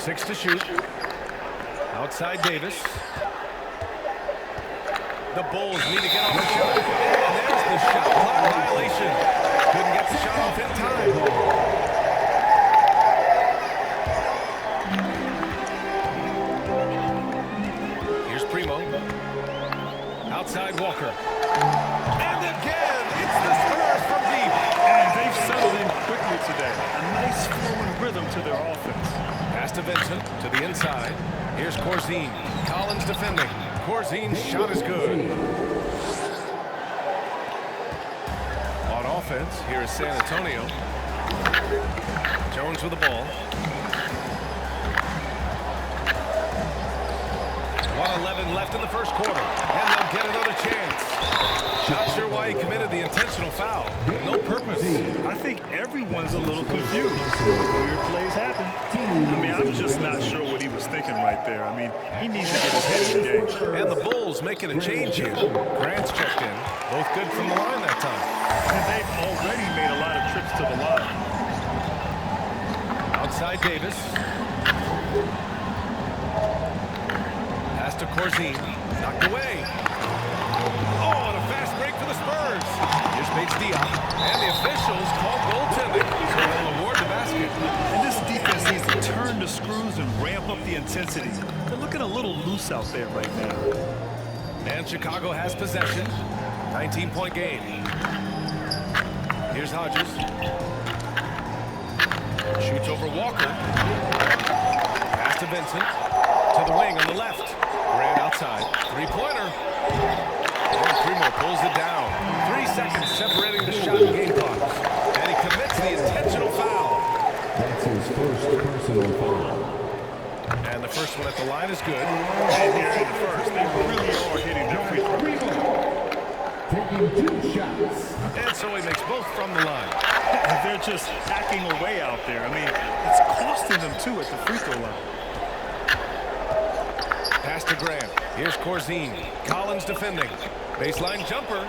6 to shoot. Outside Davis. The Bulls need to get off the shot. And there's the shot clock violation. Couldn't get the shot off in time. Here's Primo. Outside Walker. And again, it's the Spurs from deep. And they've settled in quickly today. A nice flowing rhythm to their offense. Pass to Vincent, to the inside. Here's Corzine. Collins defending. Corzine's shot is good. On offense, here is San Antonio. Jones with the ball. 1:11 left in the first quarter. And they'll get another chance. Not sure why he committed the intentional foul. No purpose. I think everyone's a little confused. Weird plays happen. I mean, I'm just not sure what he was thinking right there. I mean, he needs to get his head in the game. And the Bulls making a change here. Grant's checked in. Both good from the line that time. And they've already made a lot of trips to the line. Outside Davis. Pass to Corzine. Knocked away. Oh, and a fast break for the Spurs. Here's Bates Diop. And the officials call goaltending. So they'll award the basket. And this defense needs to turn the screws and ramp up the intensity. They're looking a little loose out there right now. And Chicago has possession. 19-point game. Here's Hodges. Shoots over Walker. Pass to Vincent. To the wing on the left. Grant outside. Three-pointer. And Primo pulls it down. 3 seconds separating the shot and game clock. And he commits the intentional foul. That's his first personal foul. And the first one at the line is good. And here in the first, they really are hitting their free throw. Taking 2 shots. And so he makes both from the line. They're just hacking away out there. I mean, it's costing them too at the free throw line. Pass to Grant. Here's Corzine. Collins defending. Baseline jumper.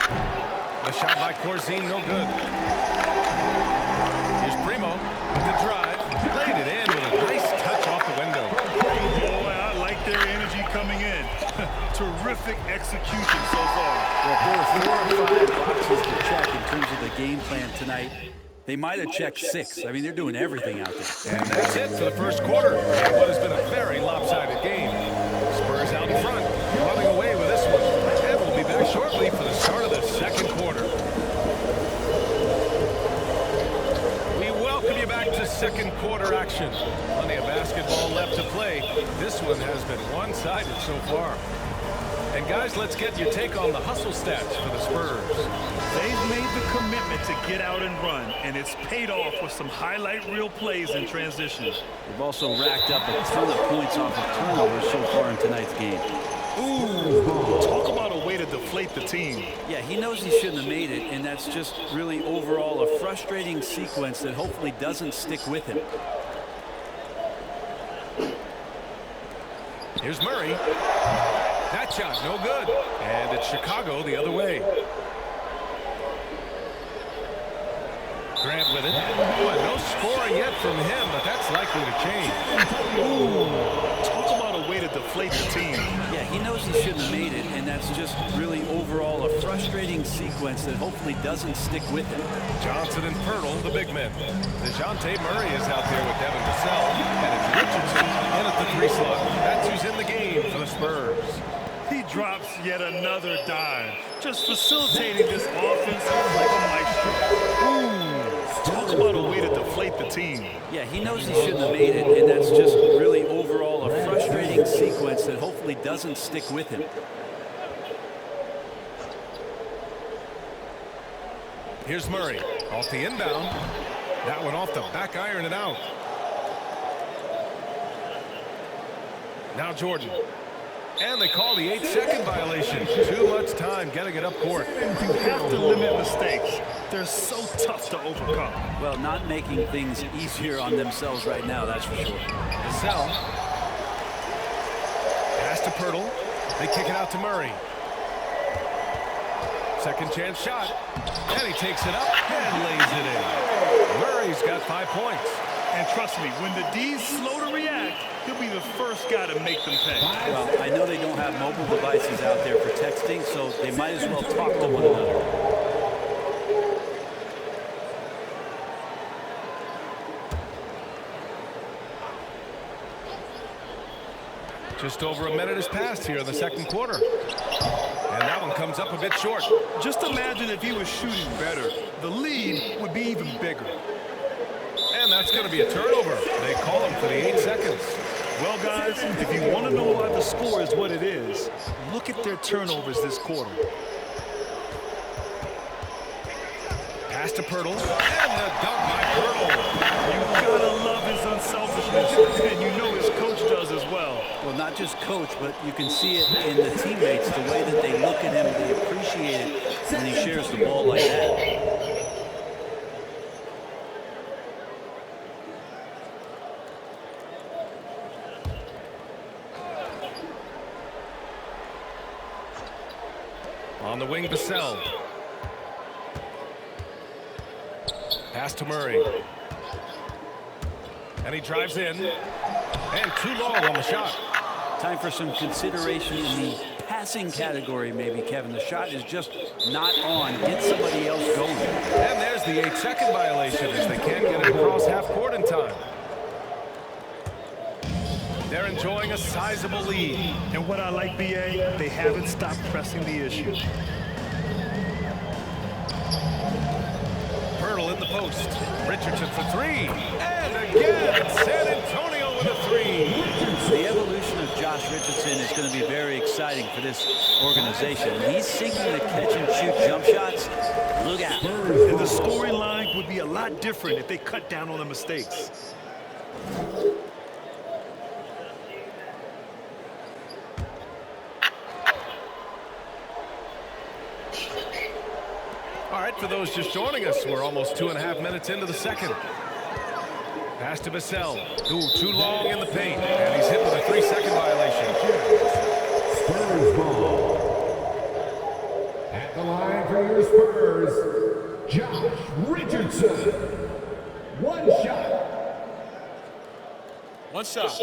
The shot by Corzine, no good. Here's Primo with the drive. Laid it in with a nice touch off the window. Boy, I like their energy coming in. Terrific execution so far. Well, there were 4 or 5 boxes to check in terms of the game plan tonight. They might have checked 6. I mean, they're doing everything out there. And that's it for the first quarter. And what has been a very lopsided game. Spurs out in front, running away with this one. And we'll be back shortly for the start of the second quarter. We welcome you back to second quarter action. Plenty of basketball left to play. This one has been one-sided so far. And guys, let's get your take on the hustle stats for the Spurs. They've made the commitment to get out and run, and it's paid off with some highlight reel plays in transition. They've also racked up a ton of points off of turnovers so far in tonight's game. Ooh, talk about a way to deflate the team. Yeah, he knows he shouldn't have made it, and that's just really overall a frustrating sequence that hopefully doesn't stick with him. Here's Murray. That shot, no good. And it's Chicago the other way. Grant with it. Boy, no scoring yet from him, but that's likely to change. Ooh, talk about a way to deflate the team. Yeah, he knows he shouldn't have made it, and that's just really overall a frustrating sequence that hopefully doesn't stick with him. Johnson and Pirtle, the big men. DeJounte Murray is out there with Devin Vassell, and it's Richardson in at the 3 slot. That's who's in the game for the Spurs. He drops yet another dive, just facilitating this offense like a maestro. Ooh, talk about a way to deflate the team. Yeah, he knows he shouldn't have made it, and that's just really overall a frustrating sequence that hopefully doesn't stick with him. Here's Murray off the inbound. That one off the back iron and out. Now Jordan. And they call the 8-second violation. Too much time getting it up court. You have to limit mistakes. They're so tough to overcome. Well, not making things easier on themselves right now, that's for sure. Vassell. Pass to Pirtle. They kick it out to Murray. Second chance shot. And he takes it up and lays it in. Murray's got 5 points. And trust me, when the D's slow to react, he'll be the first guy to make them pay. Well, I know they don't have mobile devices out there for texting, so they might as well talk to one another. Just over a minute has passed here in the second quarter. And that one comes up a bit short. Just imagine if he was shooting better. The lead would be even bigger. And that's going to be a turnover. They call him for the 8 seconds. Well, guys, if you want to know why the score is what it is, look at their turnovers this quarter. Pass to Pirtle. And the dunk by Pirtle. You gotta love his unselfishness, and you know his coach does as well. Well, not just coach, but you can see it in the teammates, the way that they look at him, they appreciate it when he shares the ball like that. On the wing, Vassell. Pass to Murray. And he drives in. And too long on the shot. Time for some consideration in the passing category, maybe, Kevin. The shot is just not on. Get somebody else going. And there's the 8-second violation as they can't get it across half court in time. They're enjoying a sizable lead. And what I like, BA, they haven't stopped pressing the issue. Pirtle in the post. Richardson for three. And again, San Antonio with a three. The evolution of Josh Richardson is going to be very exciting for this organization. And he's sinking the catch-and-shoot jump shots. Look out. And the scoring line would be a lot different if they cut down on the mistakes. All right, for those just joining us, we're almost 2.5 minutes into the second. Pass to Vassell. Ooh, too long in the paint. And he's hit with a 3-second violation. Spurs ball. At the line for your Spurs, Josh Richardson. One shot. One shot.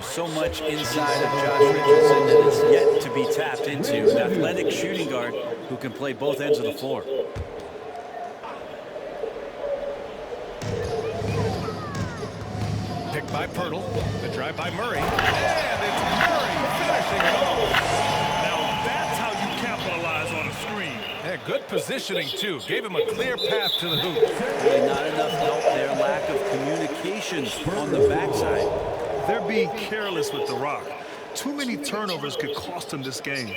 So much inside of Josh Richardson that is yet to be tapped into. An athletic shooting guard who can play both ends of the floor. Picked by Pirtle. The drive by Murray. And it's Murray finishing it off. Now that's how you capitalize on a screen. Yeah, good positioning, too. Gave him a clear path to the hoop. Really not enough help there. Lack of communication on the backside. They're being careless with the rock. Too many turnovers could cost them this game.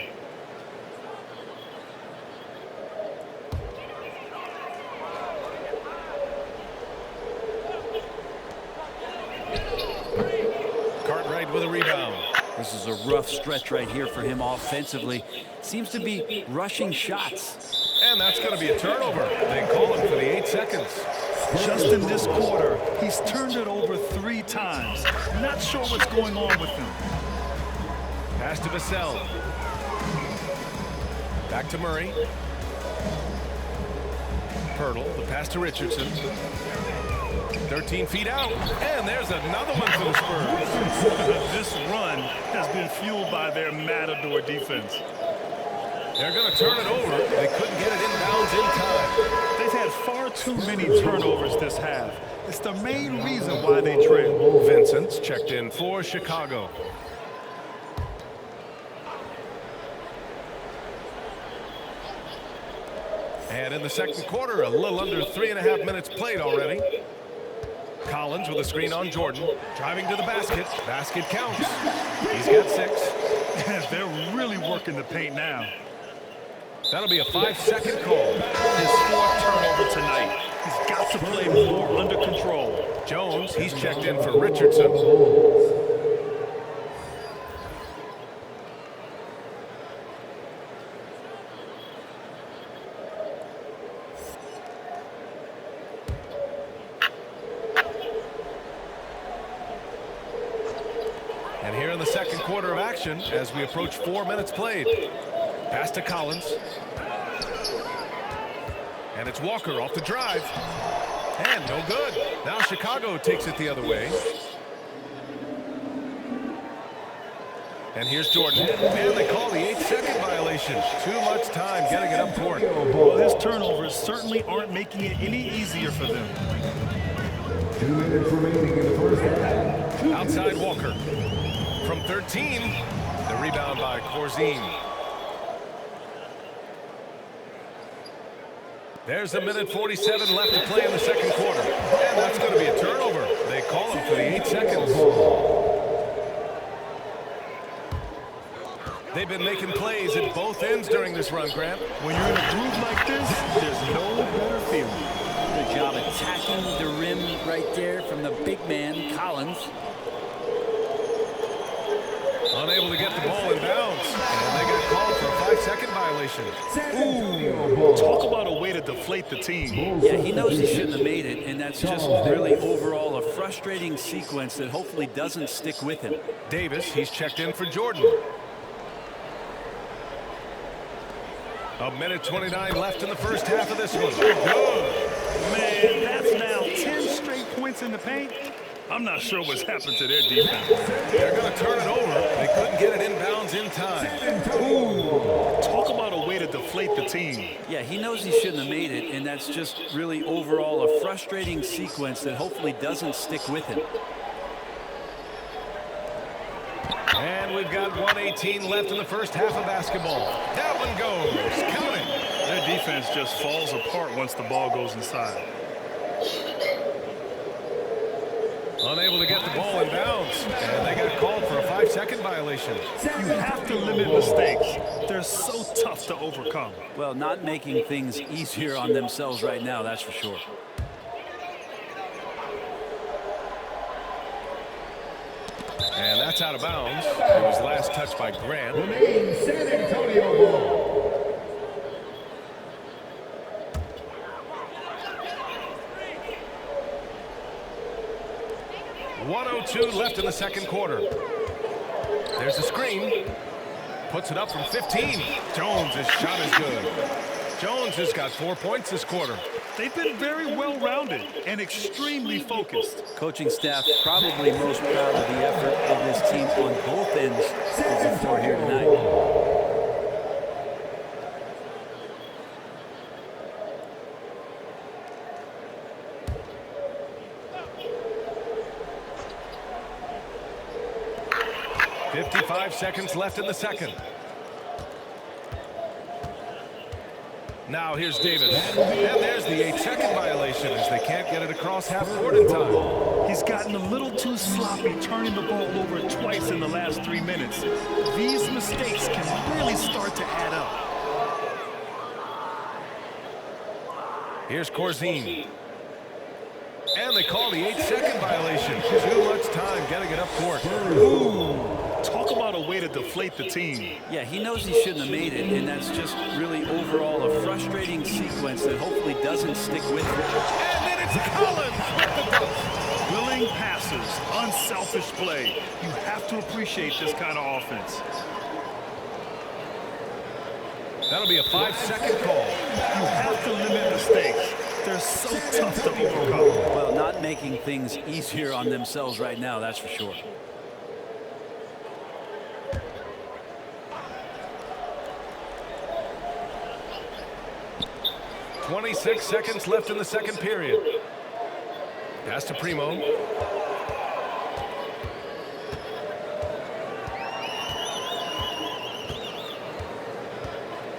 Cartwright with a rebound. This is a rough stretch right here for him offensively. Seems to be rushing shots. And that's going to be a turnover. They call him for the 8 seconds. Just in this quarter, he's turned it over 3 times. Not sure what's going on with him. Pass to Vassell. Back to Murray. Pirtle, the pass to Richardson. 13 feet out. And there's another one for the Spurs. This run has been fueled by their matador defense. They're going to turn it over. They couldn't get it inbounds in time. They've had far too many turnovers this half. It's the main reason why they trail. Vincent's checked in for Chicago. And in the second quarter, a little under 3.5 minutes played already. Collins with a screen on Jordan. Driving to the basket. Basket counts. He's got 6. They're really working the paint now. That'll be a 5-second call. His 4th turnover tonight. He's got to play more under control. Jones, he's checked in for Richardson. And here in the second quarter of action as we approach 4 minutes played. Pass to Collins. And it's Walker off the drive. And no good. Now Chicago takes it the other way. And here's Jordan. And they call the 8-second violation. Too much time getting it up court. Well, his turnovers certainly aren't making it any easier for them. 2 minutes remaining in the first half. Outside Walker. From 13, the rebound by Corzine. There's a minute 47 left to play in the second quarter. And that's going to be a turnover. They call him for the 8 seconds. They've been making plays at both ends during this run, Grant. When you're in a groove like this, there's no better feeling. Good job attacking the rim right there from the big man, Collins. Unable to get the ball in bounds. And they got called for a 5-second violation. Talk about a way to deflate the team. Yeah, he knows he shouldn't have made it, and that's just really overall a frustrating sequence that hopefully doesn't stick with him. Davis, he's checked in for Jordan. A minute 29 left in the first half of this one. Good. Man, that's now 10 straight points in the paint. I'm not sure what's happened to their defense. They're going to turn it over. They couldn't get it inbounds in time. Talk about a way to deflate the team. Yeah, he knows he shouldn't have made it, and that's just really overall a frustrating sequence that hopefully doesn't stick with him. And we've got 1:18 left in the first half of basketball. That one goes. Count it. Their defense just falls apart once the ball goes inside. Unable to get the ball in bounds. And they got called for a 5-second violation. You have to limit mistakes. They're so tough to overcome. Well, not making things easier on themselves right now, that's for sure. And that's out of bounds. It was last touched by Grant. Remain San Antonio ball. 1:02 left in the second quarter. There's a screen. Puts it up from 15. Jones' shot is good. Jones has got 4 points this quarter. They've been very well-rounded and extremely focused. Coaching staff probably most proud of the effort of this team on both ends of the floor here tonight. 55 seconds left in the second. Now here's Davis. And there's the 8-second violation as they can't get it across half court in time. He's gotten a little too sloppy turning the ball over twice in the last 3 minutes. These mistakes can really start to add up. Here's Corzine. And they call the 8-second violation. Too much time getting it up court. Talk about a way to deflate the team. Yeah, he knows he shouldn't have made it, and that's just really overall a frustrating sequence that hopefully doesn't stick with him. And then it's Collins with the dunk. Willing passes, unselfish play. You have to appreciate this kind of offense. That'll be a 5-second call. You have to limit mistakes. They're so tough to overcome. Well, not making things easier on themselves right now, that's for sure. .26 seconds left in the second period. Pass to Primo.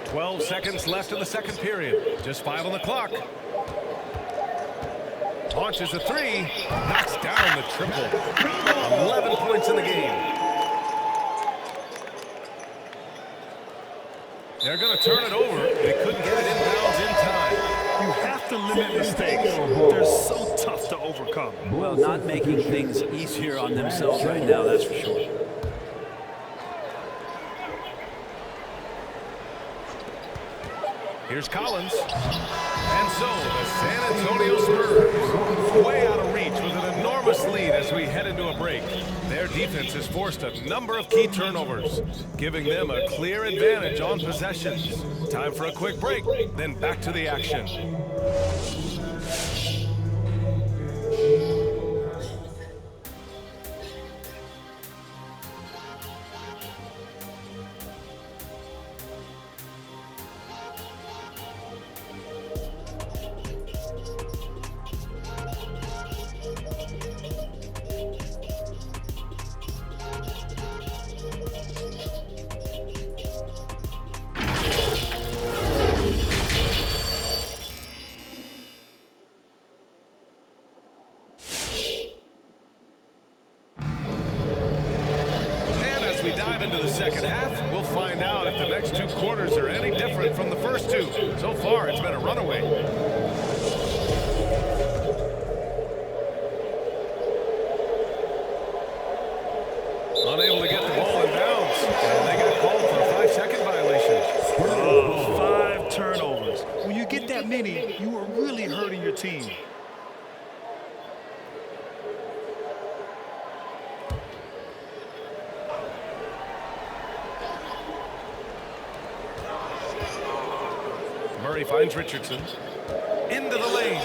.12 seconds left in the second period. Just 5 on the clock. Launches a 3. Knocks down the triple. 11 points in the game. They're going to turn it over. They couldn't get it inbounds in time. You have to limit mistakes. They're so tough to overcome. Well, not making things easier on themselves right now, that's for sure. Here's Collins. And so the San Antonio Spurs way out of reach with an enormous lead as as we head into a break. Their defense has forced a number of key turnovers, giving them a clear advantage on possessions. Time for a quick break, then back to the action. Into the second half, we'll find out if the next two quarters are any different from the first two. So far, it's been a runaway. Unable to get the ball in bounds, and they got called for a 5-second violation. Oh, 5 turnovers. When you get that many, you are really hurting your team. Murray finds Richardson. Into the lane.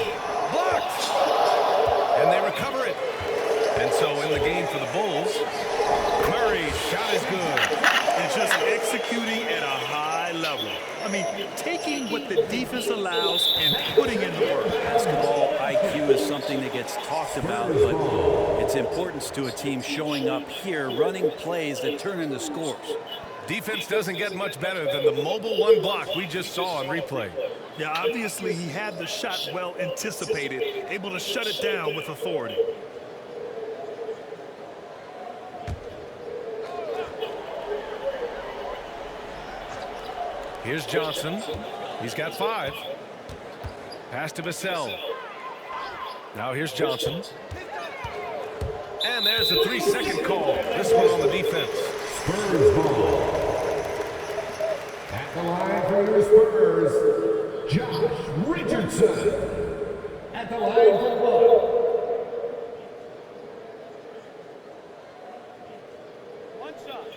Blocked! And they recover it. And so in the game for the Bulls, Murray's shot is good. And just executing at a high level. I mean, taking what the defense allows and putting in the work. Basketball IQ is something that gets talked about, but its importance to a team showing up here, running plays that turn into scores. Defense doesn't get much better than the mobile one block we just saw on replay. Yeah, obviously he had the shot well anticipated, able to shut it down with authority. Here's Johnson. He's got 5. Pass to Vassell. Now here's Johnson. And there's a 3-second call. This one on the defense. Spurs ball. At the line for your Spurs, Josh Richardson. At the line for one. One shot.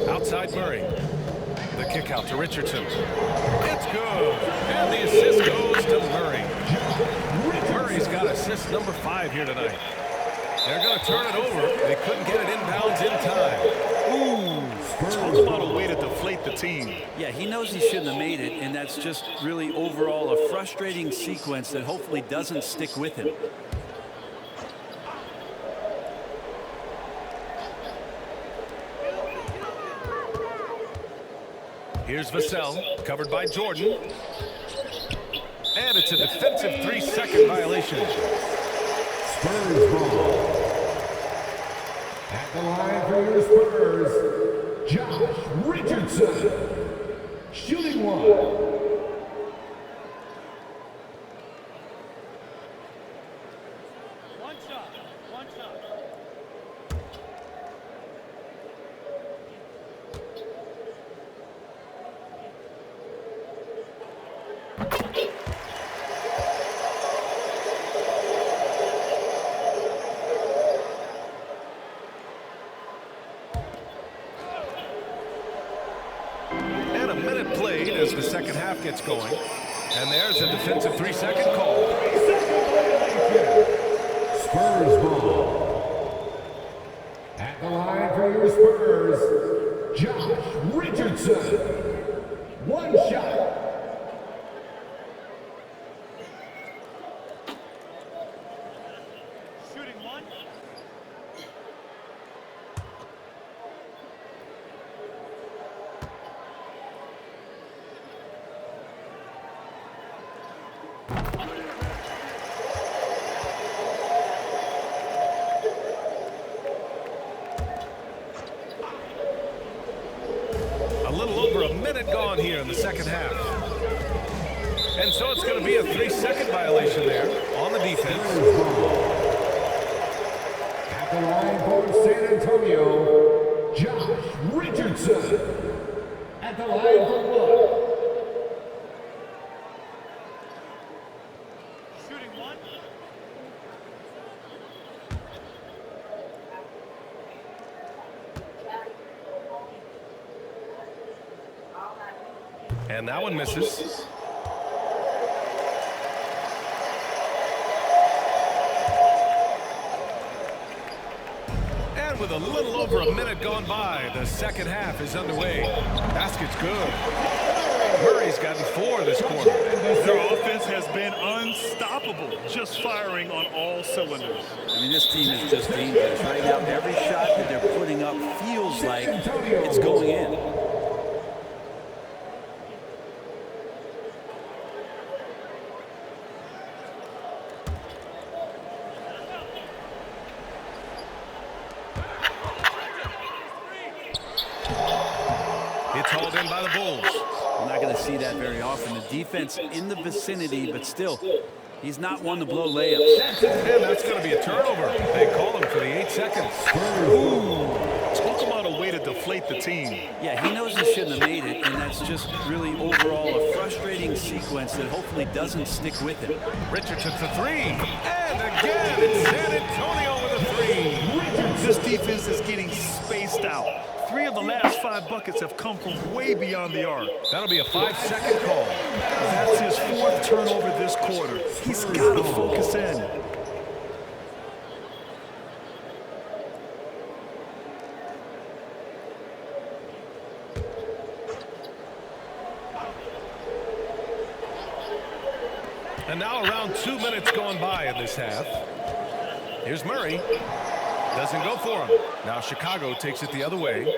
Outside Murray. The kick out to Richardson. It's good. And the assist goes to Murray. Murray's got assist number 5 here tonight. They're going to turn it over. They couldn't get it inbounds in time. Ooh, talk about a way to deflate the team. Yeah, he knows he shouldn't have made it, and that's just really overall a frustrating sequence that hopefully doesn't stick with him. Here's Vassell, covered by Jordan. And it's a defensive 3-second violation. Spurs ball. At the line for your Spurs, Josh Richardson. Shooting one. One shot. And a minute played as the second half gets going. And there's a defensive 3-second call. Spurs ball. At the line for your Spurs, Josh Richardson. One shot. Shooting one. in the second half. And so it's going to be a 3-second violation there on the defense. At the line for San Antonio, Josh Richardson. At the line for one. Shooting one. And that one misses. And with a little over a minute gone by, the second half is underway. Basket's good. Murray's gotten 4 this quarter. Their offense has been unstoppable, just firing on all cylinders. I mean, this team is just dangerous. Right now, every shot that they're putting up feels like it's going in. It's hauled in by the Bulls. We're not going to see that very often. The defense in the vicinity, but still, he's not one to blow layups. And that's going to be a turnover. They call him for the 8 seconds. Talk about a way to deflate the team. Yeah, he knows he shouldn't have made it, and that's just really overall a frustrating sequence that hopefully doesn't stick with him. Richardson for 3. And again, it's San Antonio with a 3. This defense is getting spaced out. 3 of the last 5 buckets have come from way beyond the arc. That'll be a 5-second call. That's his 4th turnover this quarter. He's got to focus in. And now around 2 minutes gone by in this half. Here's Murray. Doesn't go for him. Now Chicago takes it the other way.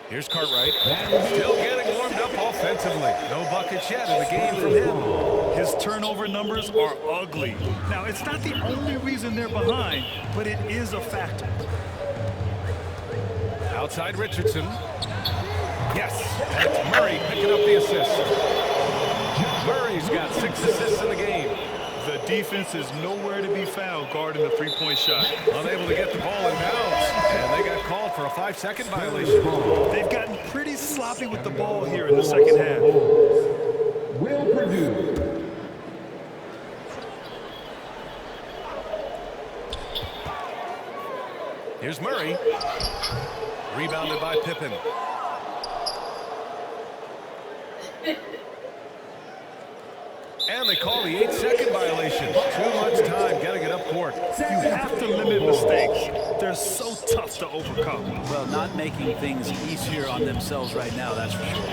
Here's Cartwright. Still getting warmed up offensively. No buckets yet in the game from him. His turnover numbers are ugly. Now, it's not the only reason they're behind, but it is a factor. Outside Richardson. Yes, and it's Murray picking up the assist. Murray's got 6 assists in the game. The defense is nowhere to be found guarding the three-point shot. Unable to get the ball in bounds, and they got called for a 5-second violation. They've gotten pretty sloppy with the ball here in the second half. Will Purdue. Here's Murray. Rebounded by Pippen. And they call the 8-second violation. Too much time getting it up court. You have to limit mistakes. They're so tough to overcome. Well, not making things easier on themselves right now, that's for sure.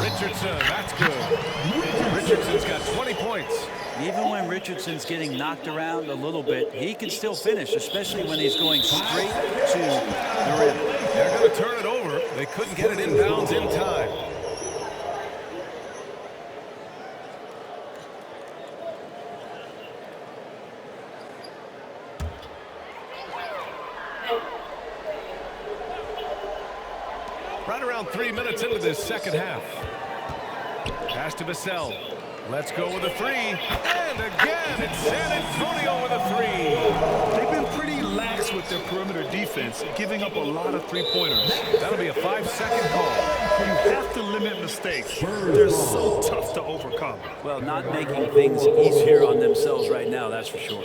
Richardson, that's good. Richardson's got 20 points. Even when Richardson's getting knocked around a little bit, he can still finish, especially when he's going straight to the rim. They're going to turn it over. They couldn't get it inbounds in time. Right around 3 minutes into this second half. Pass to Vassell. Let's go with a 3. And again, it's San Antonio with a 3. They've been pretty lax with their perimeter defense, giving up a lot of three-pointers. That'll be a 5-second call. You have to limit mistakes. They're so tough to overcome. Well, not making things easier on themselves right now, that's for sure.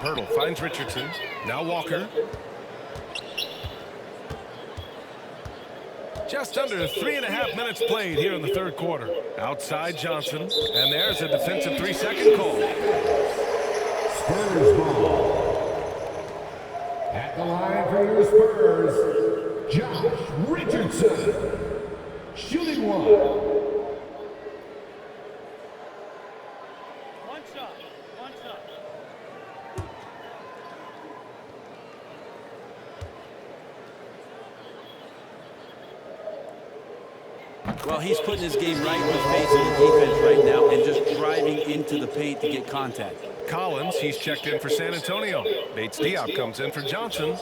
Hurdle finds Richardson. Now Walker. Just under 3.5 minutes played here in the third quarter. Outside Johnson. And there's a defensive 3-second call. Spurs ball. At the line for your Spurs, Josh Richardson. Shooting one. One shot. One shot. Well, he's putting his game right in the face of the defense right now and just driving into the paint to get contact. Collins, he's checked in for San Antonio. Bates Diop comes in for Johnson.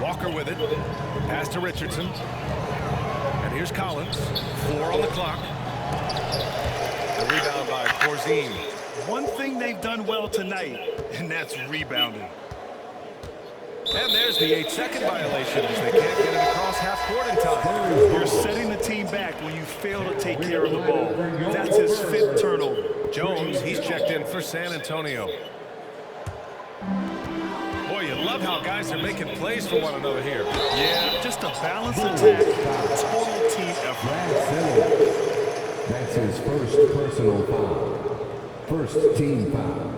Walker with it. Pass to Richardson. And here's Collins. 4 on the clock. The rebound by Corzine. One thing they've done well tonight, and that's rebounding. And there's the 8-second violation as they can't get it across half court in time. You're setting the team back when you fail to take care of the ball. That's his 5th turnover. Jones, he's checked in for San Antonio. Boy, you love how guys are making plays for one another here. Yeah, just a balanced attack, total team effort. Brad Simmons. That's his first personal foul. First team foul.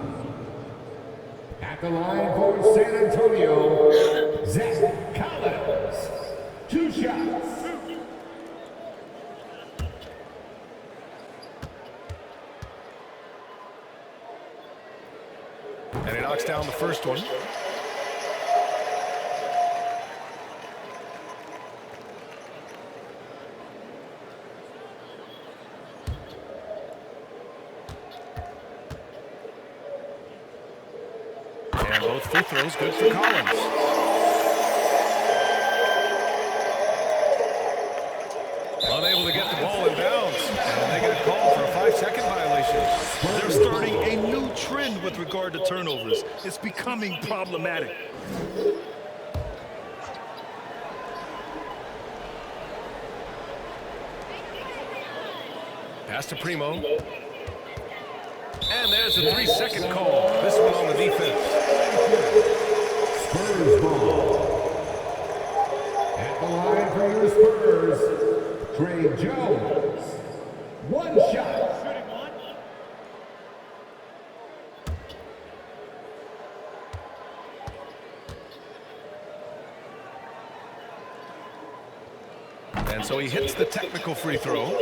At the line for San Antonio, Zach Collins. 2 shots. And he knocks down the first one. And both free throws good for Collins. Unable to get the ball in bounds. And they get called for a 5-second violation. They're starting a new trend with regard to turnovers. It's becoming problematic. Pass to Primo. And there's a 3-second call. This one on the defense. Spurs ball. At the line for your Spurs, Trey Jones. 1 shot. Shooting one. And so he hits the technical free throw.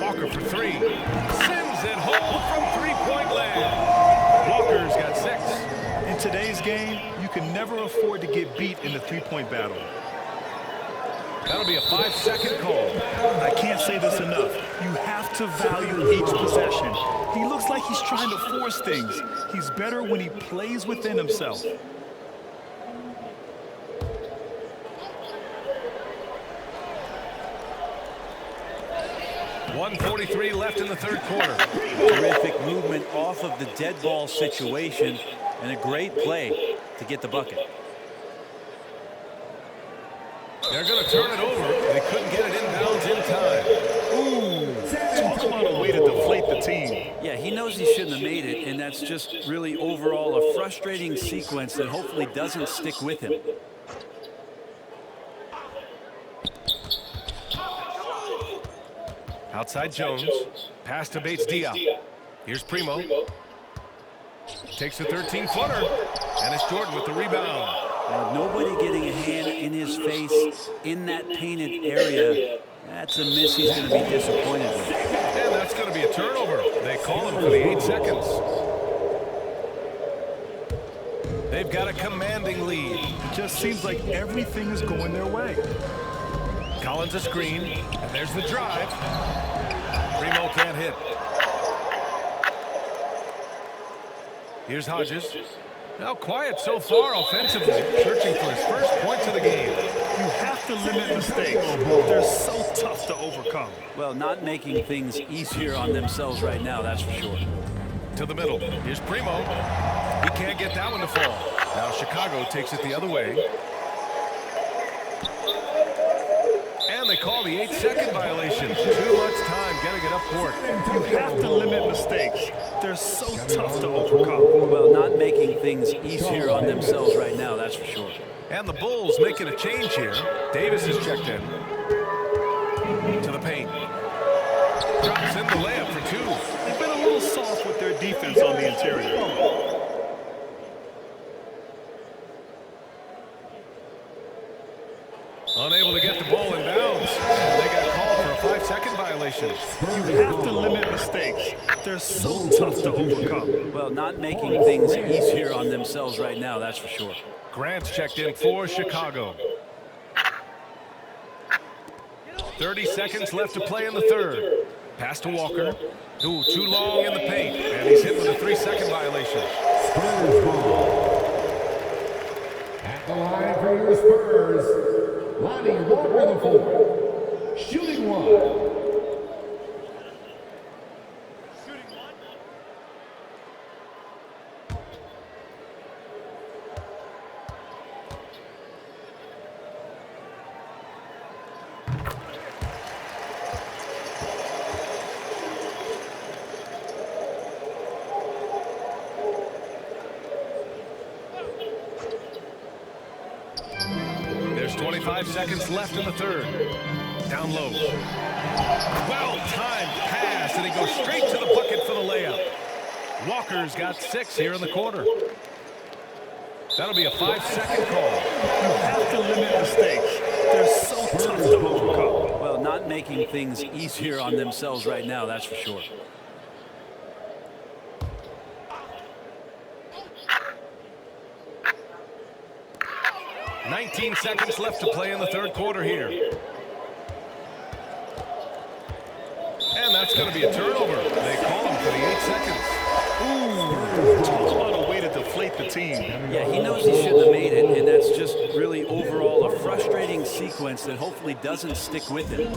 Walker for 3. Sims it home from three-point land. Walker's got 6. In today's game, you can never afford to get beat in the three-point battle. That'll be a 5-second call. I can't say this enough. You have to value each possession. He looks like he's trying to force things. He's better when he plays within himself. .143 left in the third quarter. Terrific movement off of the dead ball situation and a great play to get the bucket. They're going to turn it over. They couldn't get it inbounds in time. Ooh, talk about a way to deflate the team. Yeah, he knows he shouldn't have made it, and that's just really overall a frustrating sequence that hopefully doesn't stick with him. Outside Jones. Pass to Bates Diop. Here's Primo. Takes a 13-footer. And it's Jordan with the rebound. Nobody getting a hand in his face in that painted area. That's a miss he's going to be disappointed with. And that's going to be a turnover. They call him for the 8 seconds. They've got a commanding lead. It just seems like everything is going their way. Collins a screen. And there's the drive. Primo can't hit. Here's Hodges. Now quiet so far offensively, searching for his first points of the game. You have to limit mistakes. They're so tough to overcome. Well, not making things easier on themselves right now, that's for sure. To the middle. Here's Primo. He can't get that one to fall. Now Chicago takes it the other way. And they call the 8-second violation. Too much time getting it up court. You have to limit mistakes. They're so tough to overcome. Well, not making things easier on themselves right now, that's for sure. And the Bulls making a change here. Davis is checked in. To the paint. Drops in the layup for 2. They've been a little soft with their defense on the interior. Unable to get the ball in bounds. And they got called for a 5-second violation. You have to limit mistakes. They're so tough to overcome. Well, not making things easier on themselves right now, that's for sure. Grant's checked in for Chicago. 30 seconds left to play in the third. Pass to Walker. Ooh, too long in the paint. And he's hit with a 3-second violation. Spurs ball. At the line for your Spurs, Lonnie Walker the fourth. Shooting one. Shooting one. There's 25 seconds left in the third. Down low. Well-timed pass, and he goes straight to the bucket for the layup. Walker's got 6 here in the quarter. That'll be a 5-second call. You have to limit mistakes. They're so tough to overcome. Well, not making things easier on themselves right now, that's for sure. $19 seconds left to play in the third quarter here. And that's going to be a turnover. They call him for the 8 seconds. Ooh, talk about a way to deflate the team. Yeah, he knows he shouldn't have made it, and that's just really overall a frustrating sequence that hopefully doesn't stick with him.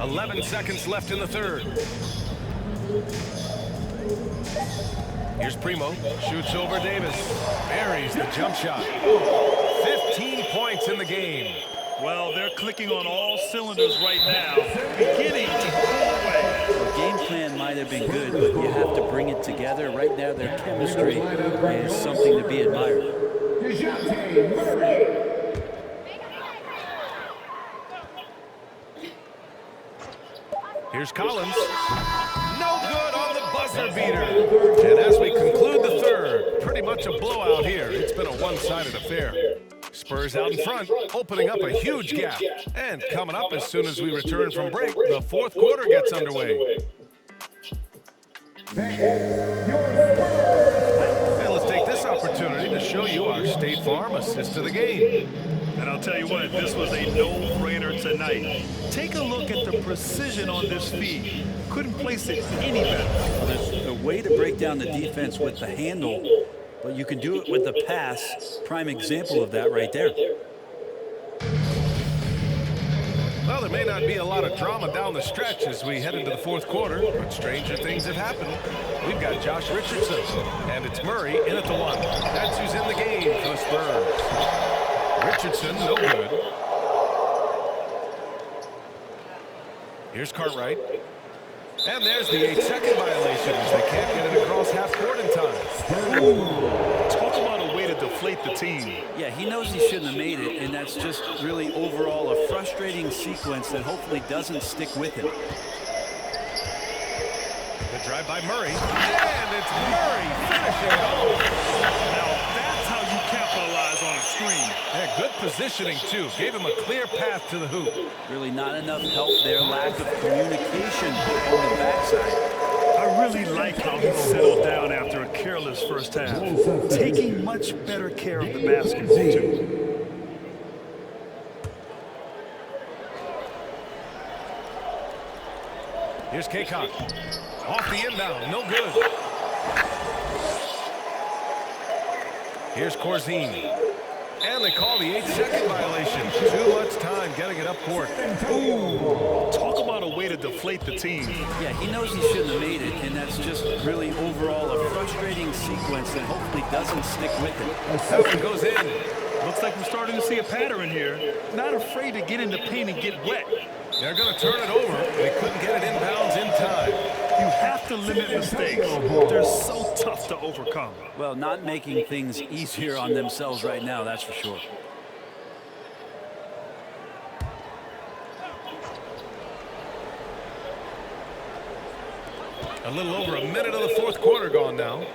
11 seconds left in the third. Here's Primo. Shoots over Davis. Buries the jump shot. 15 points in the game. Well, they're clicking on all cylinders right now, beginning to pull away. The game plan might have been good, but you have to bring it together. Right now, their chemistry is something to be admired. DeJounte Murray. Here's Collins. No good on the buzzer beater. And as we conclude the third, pretty much a blowout here. It's been a one-sided affair. Spurs out in front, opening up a huge gap. And coming up as soon as we return from break, the fourth quarter gets underway. And let's take this opportunity to show you our State Farm assist to the game. And I'll tell you what, this was a no-brainer tonight. Take a look at the precision on this feed. Couldn't place it any better. Well, there's a way to break down the defense with the handle, but you can do it with the pass. Prime example of that right there. Well, there may not be a lot of drama down the stretch as we head into the fourth quarter, but stranger things have happened. We've got Josh Richardson, and it's Murray in at the one. That's who's in the game for the Spurs. Richardson, no good. Here's Cartwright. And there's the 8-second violation as they can't get it across half court in time. Ooh, talk about a way to deflate the team. Yeah, he knows he shouldn't have made it, and that's just really overall a frustrating sequence that hopefully doesn't stick with him. The drive by Murray. And it's Murray finishing it off. Now that's how you capitalize on a screen. Yeah, good positioning, too. Gave him a clear path to the hoop. Really not enough help there. Lack of communication on the backside. I really like how he settled down after a careless first half, taking much better care of the basketball, too. Here's Kaycock. Off the inbound, no good. Here's Corzine. And they call the 8-second violation. Too much time getting it up court. Ooh, talk about a way to deflate the team. Yeah, he knows he shouldn't have made it, and that's just really overall a frustrating sequence that hopefully doesn't stick with him. That one goes in. Looks like we're starting to see a pattern here. Not afraid to get in the paint and get wet. They're going to turn it over. They couldn't get it inbounds in time. You have to limit mistakes. They're so tough to overcome. Well, not making things easier on themselves right now, that's for sure. A little over a minute of the fourth quarter gone now.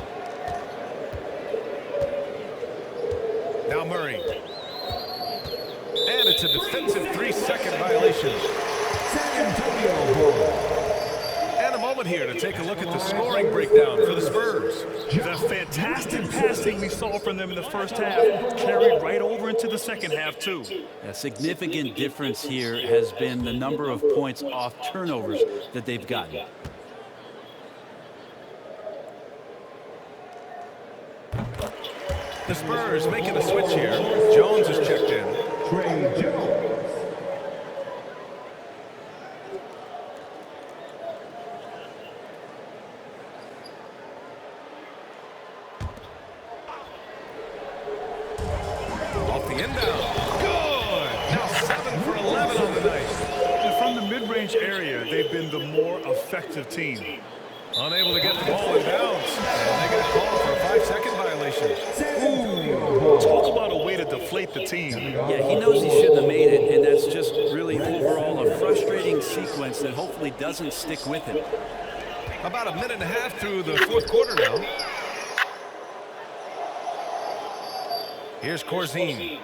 Now Murray. And it's a defensive 3-second violation. San Antonio ball. And a moment here to take a look at the scoring breakdown for the Spurs. The fantastic passing we saw from them in the first half carried right over into the second half, too. A significant difference here has been the number of points off turnovers that they've gotten. The Spurs making a switch here. Jones is checked in. Trey Jones. Off the inbound. Good. Now 7 for 11 on the night. And from the mid-range area, they've been the more effective team. Unable to get the ball in bounds. And they got called for a 5-second violation. San Antonio ball. Talk about a way to deflate the team. Yeah, he knows he shouldn't have made it, and that's just really overall a frustrating sequence that hopefully doesn't stick with him. About a minute and a half through the fourth quarter now. Here's Corzine.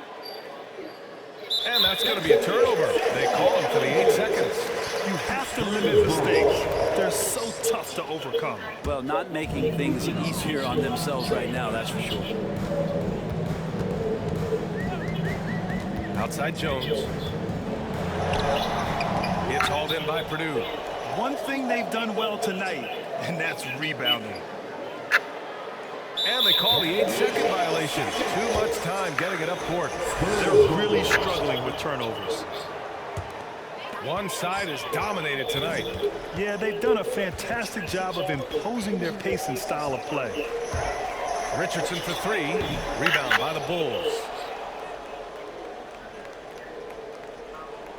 And that's going to be a turnover. They call him for the 8 seconds. You have to limit mistakes. They're so tough to overcome. Well, not making things easier on themselves right now, that's for sure. Outside Jones. It's hauled in by Purdue. One thing they've done well tonight, and that's rebounding. And they call the 8-second violation. Too much time getting it up court. They're really struggling with turnovers. One side is dominated tonight. Yeah, they've done a fantastic job of imposing their pace and style of play. Richardson for 3. Rebound by the Bulls.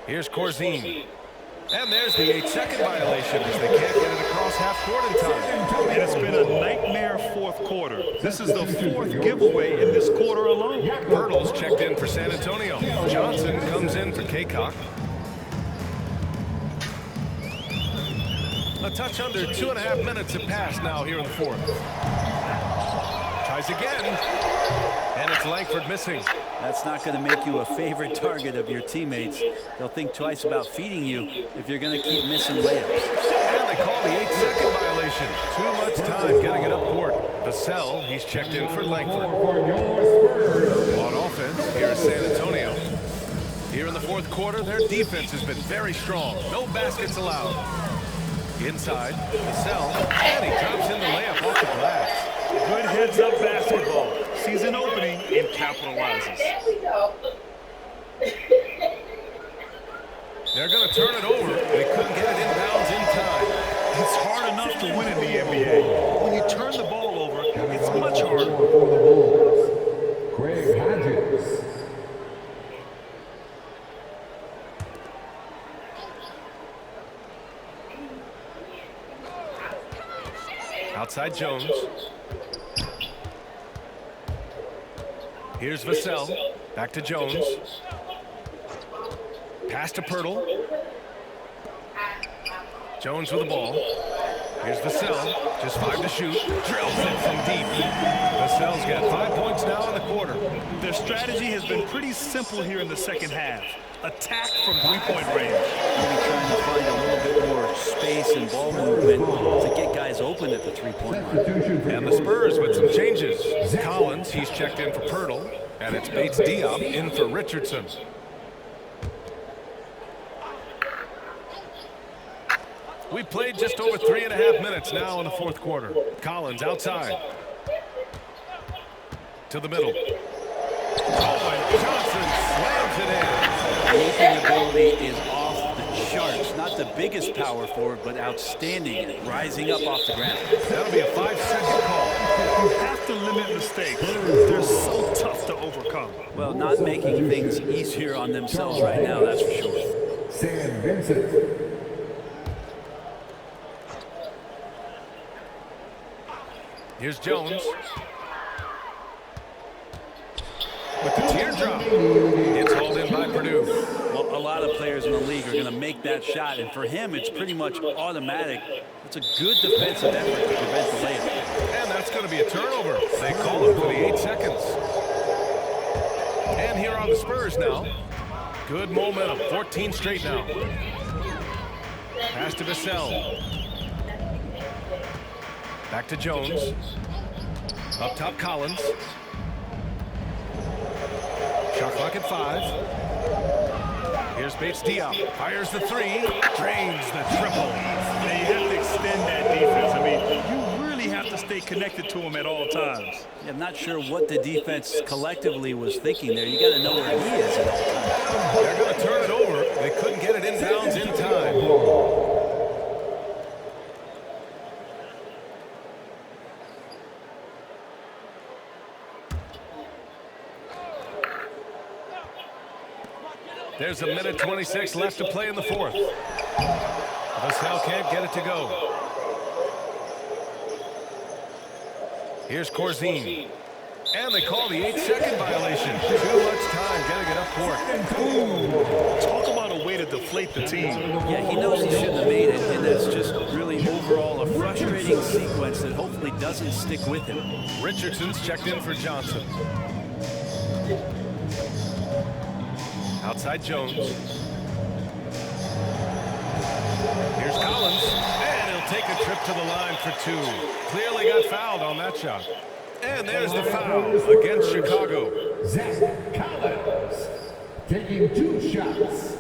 Here's Corzine. And there's the 8-second violation as they can't get it across half court in time. And it's been a nightmare fourth quarter. This is the 4th giveaway in this quarter alone. Pirtle's checked in for San Antonio. Johnson comes in for Kaycock. A touch under 2.5 minutes have passed now here in the fourth. Tries again. And it's Langford missing. That's not going to make you a favorite target of your teammates. They'll think twice about feeding you if you're going to keep missing layups. And they call the 8-second violation. Too much time getting it up court. Vassell, he's checked in for Langford. On offense, here's San Antonio. Here in the fourth quarter, their defense has been very strong. No baskets allowed. Inside, Vassell, and he drops in the layup off the glass. Good heads-up basketball. Sees an opening and capitalizes. They're going to turn it over. They couldn't get it inbounds in time. It's hard enough to win in the NBA. When you turn the ball over, it's much harder. For the Bulls. Greg Hodges. Outside Jones. Here's Vassell. Back to Jones. Pass to Pirtle. Jones with the ball. Here's Vassell. Just 5 to shoot. Drills it from deep. Vassell's got 5 points now in the quarter. Their strategy has been pretty simple here in the second half. Attack from three-point range. Maybe trying to find a little bit more space and ball movement to get guys open at the three-point line. And the Spurs with some changes. Collins, he's checked in for Pirtle. And it's Bates Diop in for Richardson. We played just over 3.5 minutes now in the fourth quarter. Collins outside. To the middle. Oh, and Johnson slams it in. Leaping ability is off the charts. Not the biggest power forward, but outstanding at rising up off the ground. That'll be a 5-second call. You have to limit mistakes. They're so tough to overcome. Well, not making things easier on themselves right now, that's for sure. San Vincent. Here's Jones. With the teardrop. It's hauled in by Purdue. Well, a lot of players in the league are going to make that shot. And for him, it's pretty much automatic. It's a good defensive effort to prevent the layup. And that's going to be a turnover. They call it for the 8 seconds. And here are the Spurs now. Good momentum. 14 straight now. Pass to Vassell. Back to Jones. Up top, Collins. Shot clock at 5. Here's Bates Diop. Fires the 3. Drains the triple. Now you have to extend that defense. I mean, you really have to stay connected to him at all times. Yeah, I'm not sure what the defense collectively was thinking there. You got to know where he is at all times. They're going to turn it over. They couldn't get it inbounds in time. There's a minute 26 left to play in the 4th. Vassell can't get it to go. Here's Corzine. And they call the 8-second violation. Too much time getting it up court. Talk about a way to deflate the team. Yeah, he knows he shouldn't have made it, and that's just really overall a frustrating sequence that hopefully doesn't stick with him. Richardson's checked in for Johnson. Outside Jones. Here's Collins. And he'll take a trip to the line for 2. Clearly got fouled on that shot. And there's the foul against Chicago. Zach Collins taking 2 shots.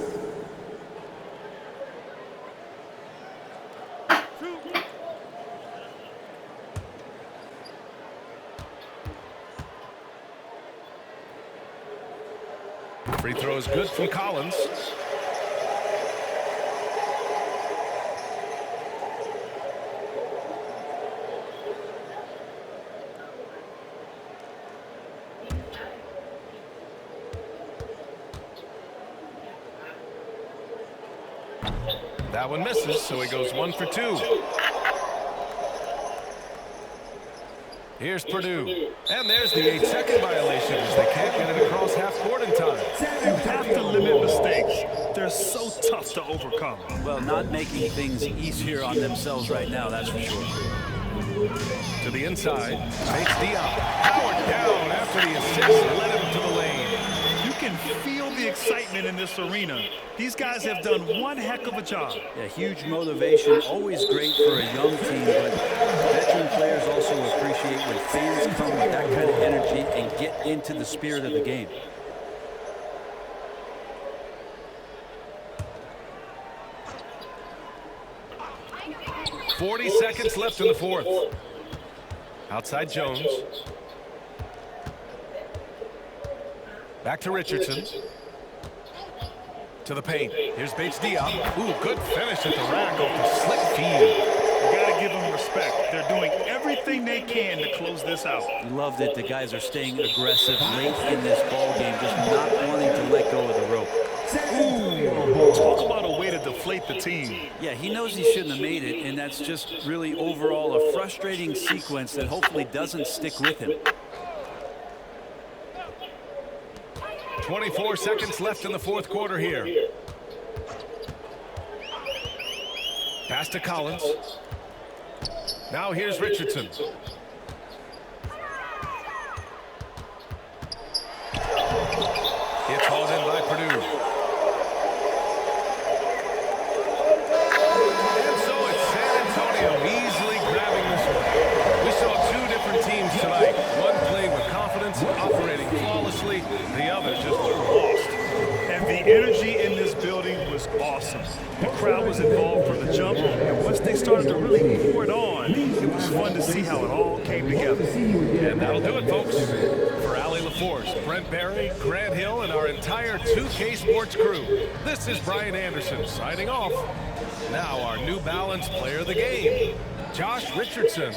Free throw is good from Collins. That one misses, so he goes 1 for 2. Here's Purdue. And there's the 8-second violation as they can't get it across half court in time. You have to limit mistakes. They're so tough to overcome. Well, not making things easier on themselves right now, that's for sure. To the inside. Bates Diop. Powered down after the assist. Led him to the lane. You can feel the excitement in this arena. These guys have done one heck of a job. Yeah, huge motivation, always great for a young team, but veteran players also appreciate when fans come with that kind of energy and get into the spirit of the game. .40 seconds left in the 4th. Outside Jones. Back to Richardson. To the paint. Here's Bates Diop. Ooh, good finish at the rack off the slick feed. You got to give them respect. They're doing everything they can to close this out. You love that the guys are staying aggressive late in this ball game, just not wanting to let go of the rope. Ooh, talk about a way to deflate the team. Yeah, he knows he shouldn't have made it, and that's just really overall a frustrating sequence that hopefully doesn't stick with him. 24 seconds left in the 4th quarter here. Pass to Collins. Now here's Richardson. It's hauled in by Purdue. And so it's San Antonio easily grabbing this one. We saw 2 different teams tonight. One playing with confidence, operating flawlessly. The other just lost. And the energy in this building was awesome. The crowd was involved from the jump, and once they started to really pour it on, it was fun to see how it all came together. And that'll do it, folks. For Allie LaForce, Brent Barry, Grant Hill, and our entire 2K Sports crew, this is Brian Anderson signing off. Now our New Balance player of the game, Josh Richardson.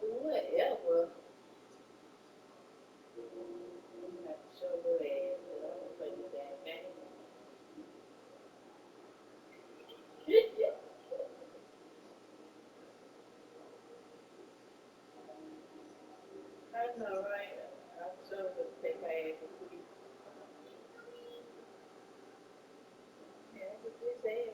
Whatever. That's all right. I'm sure that they pay. Yeah, what you say?